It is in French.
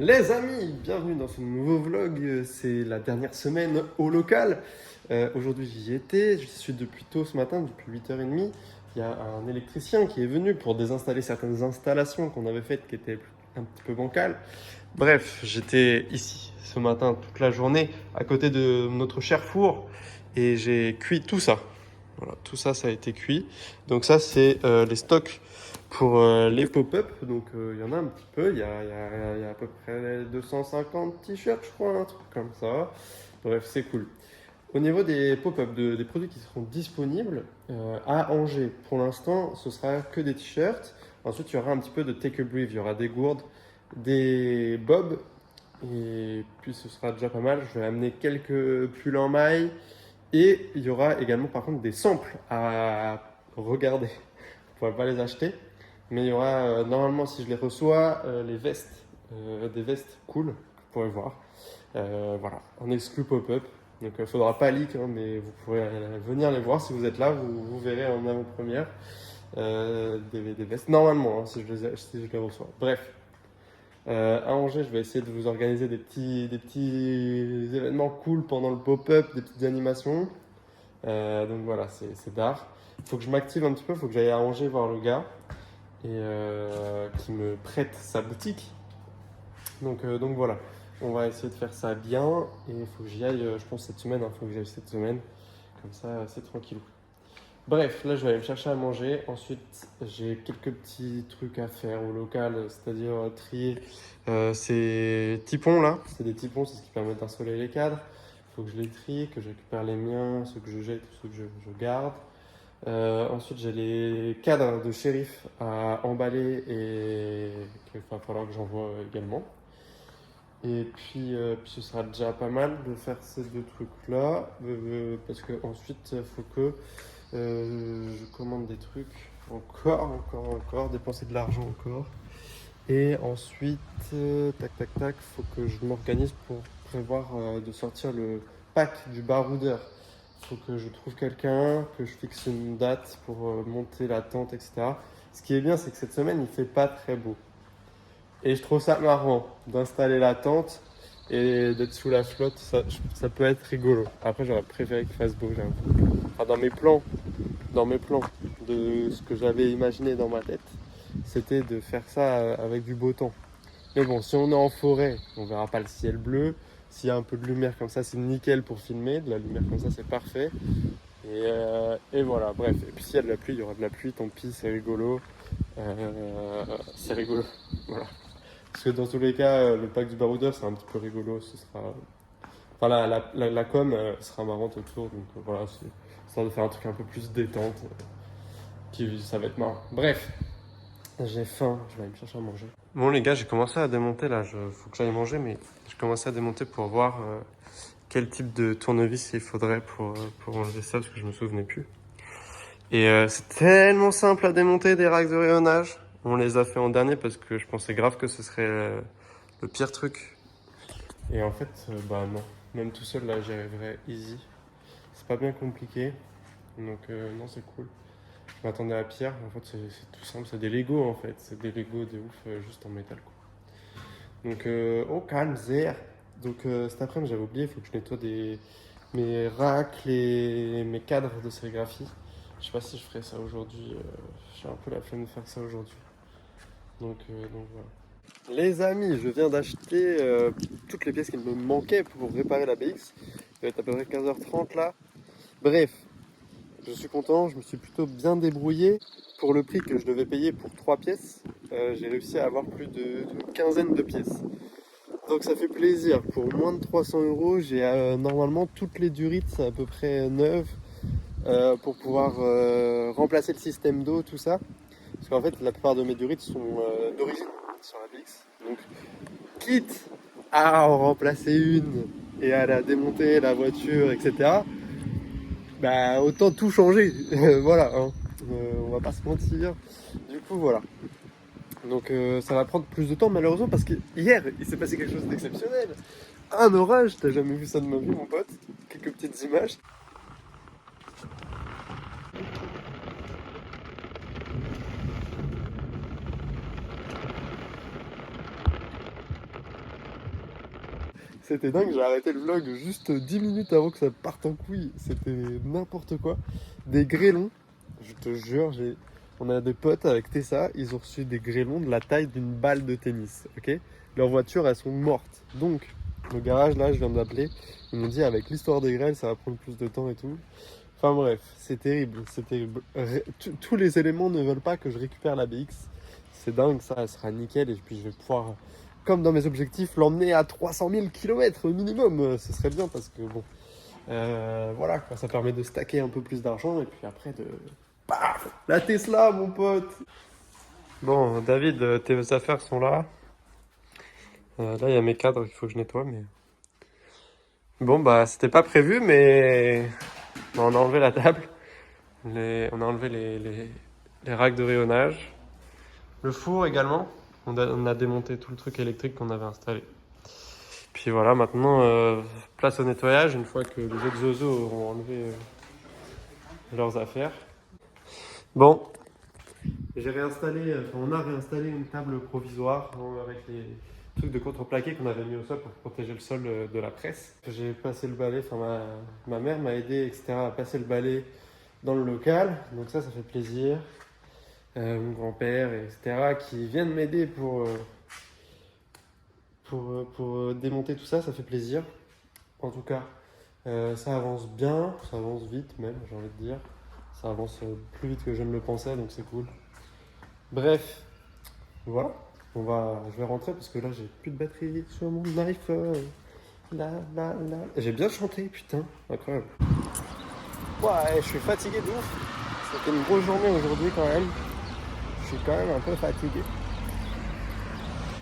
Les amis, bienvenue dans ce nouveau vlog. C'est la dernière semaine au local. Aujourd'hui j'y étais, je suis depuis tôt ce matin, depuis 8h30. Il y a un électricien qui est venu pour désinstaller certaines installations qu'on avait faites qui étaient un petit peu bancales. Bref, j'étais ici ce matin toute la journée à côté de notre cher four et j'ai cuit tout ça. Voilà, tout ça, ça a été cuit. Donc ça, c'est les stocks pour les pop-up. Donc il y en a un petit peu. Il y a à peu près 250 t-shirts, je crois, un truc comme ça. Bref, c'est cool. Au niveau des pop-up, des produits qui seront disponibles à Angers, pour l'instant, ce sera que des t-shirts. Ensuite, il y aura un petit peu de take a brief. Il y aura des gourdes, des bobs. Et puis ce sera déjà pas mal. Je vais amener quelques pulls en maille. Et il y aura également par contre des samples à regarder. Vous ne pourrez pas les acheter. Mais il y aura normalement, si je les reçois, les vestes. Des vestes cool que vous pourrez voir. Voilà, en exclu pop-up. Donc il ne faudra pas leak, hein, mais vous pourrez venir les voir si vous êtes là. Vous verrez en avant-première des vestes. Normalement, hein, si si je les reçois. Bref. À Angers, je vais essayer de vous organiser des petits événements cool pendant le pop-up, des petites animations. Donc voilà, c'est d'art. Il faut que je m'active un petit peu, il faut que j'aille à Angers voir le gars et qui me prête sa boutique. Donc voilà, on va essayer de faire ça bien et il faut que j'y aille, je pense, cette semaine. Il faut que j'aille cette semaine, comme ça c'est tranquille. Bref, là je vais aller me chercher à manger. Ensuite, j'ai quelques petits trucs à faire au local, c'est-à-dire trier ces tipons là. C'est des tipons, c'est ce qui permet d'insoler les cadres. Il faut que je les trie, que je récupère les miens, ceux que je jette, ceux que je garde. Ensuite, j'ai les cadres de shérif à emballer et qu'il va falloir que j'envoie également. Et puis ce sera déjà pas mal de faire ces deux trucs-là, parce que ensuite, il faut que je commande des trucs encore, dépenser de l'argent encore. Et ensuite, tac, tac, tac, faut que je m'organise pour prévoir de sortir le pack du baroudeur. Faut que je trouve quelqu'un, que je fixe une date pour monter la tente, etc. Ce qui est bien, c'est que cette semaine, il fait pas très beau. Et je trouve ça marrant d'installer la tente et d'être sous la flotte. Ça peut être rigolo. Après, j'aurais préféré qu'il fasse beau, j'avoue. Enfin, dans mes plans de ce que j'avais imaginé dans ma tête, c'était de faire ça avec du beau temps. Mais bon, si on est en forêt, on verra pas le ciel bleu. S'il y a un peu de lumière comme ça, c'est nickel pour filmer. De la lumière comme ça, c'est parfait. Et voilà, bref. Et puis s'il y a de la pluie, il y aura de la pluie, tant pis, c'est rigolo. C'est rigolo. Voilà. Parce que dans tous les cas, le pack du baroudeur, c'est un petit peu rigolo. Ce sera... Enfin, la com sera marrante autour. Donc voilà, c'est histoire de faire un truc un peu plus détente. Ça va être marrant. Bref, j'ai faim, je vais aller me chercher à manger. Bon les gars, j'ai commencé à démonter là, faut que j'aille manger, mais j'ai commencé à démonter pour voir quel type de tournevis il faudrait pour enlever ça, parce que je me souvenais plus. Et c'est tellement simple à démonter des racks de rayonnage. On les a fait en dernier parce que je pensais grave que ce serait le pire truc. Et en fait, bah non, même tout seul là, j'y arriverais easy. C'est pas bien compliqué, donc non, c'est cool. Je m'attendais à pire, en fait c'est tout simple, c'est des Lego en fait, c'est des Lego de ouf, juste en métal quoi. Donc au calme, zère. Donc cet après-midi j'avais oublié, il faut que je nettoie mes racks, mes cadres de sérigraphie. Je sais pas si je ferai ça aujourd'hui, j'ai un peu la flemme de faire ça aujourd'hui. Donc voilà. Les amis, je viens d'acheter toutes les pièces qui me manquaient pour réparer la BX. Il va être à peu près 15h30 là. Bref, je suis content, je me suis plutôt bien débrouillé. Pour le prix que je devais payer pour 3 pièces, j'ai réussi à avoir plus d'une quinzaine de pièces. Donc ça fait plaisir. Pour moins de 300 euros, j'ai normalement toutes les durites à peu près neuves pour pouvoir remplacer le système d'eau, tout ça. Parce qu'en fait, la plupart de mes durites sont d'origine sur la BX. Donc, quitte à en remplacer une et à la démonter, la voiture, etc., bah autant tout changer. Voilà, hein. On va pas se mentir. Du coup, voilà. Donc ça va prendre plus de temps malheureusement parce que hier il s'est passé quelque chose d'exceptionnel. Un orage, t'as jamais vu ça de ma vie mon pote. Quelques petites images. C'était dingue, j'ai arrêté le vlog juste 10 minutes avant que ça parte en couille. C'était n'importe quoi. Des grêlons, je te jure, on a des potes avec Tessa, ils ont reçu des grêlons de la taille d'une balle de tennis, ok? Leurs voitures, elles sont mortes. Donc, le garage, là, je viens d'appeler, ils m'ont dit avec l'histoire des grêles, ça va prendre plus de temps et tout. Enfin bref, c'est terrible, c'est terrible. Tous les éléments ne veulent pas que je récupère la BX. C'est dingue, ça, elle sera nickel et puis je vais pouvoir, comme dans mes objectifs, l'emmener à 300 000 km au minimum. Ce serait bien parce que bon, voilà, quoi, ça permet de stacker un peu plus d'argent et puis après de... Paf, la Tesla, mon pote. Bon, David, tes affaires sont là. Là, il y a mes cadres qu'il faut que je nettoie, mais... Bon, bah, c'était pas prévu, mais... Bon, on a enlevé la table. On a enlevé les racks de rayonnage. Le four également. On a démonté tout le truc électrique qu'on avait installé. Puis voilà, maintenant, place au nettoyage, une fois que les autres zozos auront enlevé leurs affaires. Bon, on a réinstallé une table provisoire avec les trucs de contreplaqué qu'on avait mis au sol pour protéger le sol de la presse. J'ai passé le balai, enfin ma mère m'a aidé, etc., à passer le balai dans le local, donc ça fait plaisir. Mon grand-père, etc., qui viennent m'aider pour démonter tout ça, ça fait plaisir. En tout cas, ça avance bien, ça avance vite même, j'ai envie de dire. Ça avance plus vite que je ne le pensais, donc c'est cool. Bref, voilà. Je vais rentrer parce que là, j'ai plus de batterie sur mon iPhone. Là. J'ai bien chanté, putain, incroyable. Ouais, je suis fatigué de ouf. C'était une grosse journée aujourd'hui quand même. Je suis quand même un peu fatigué.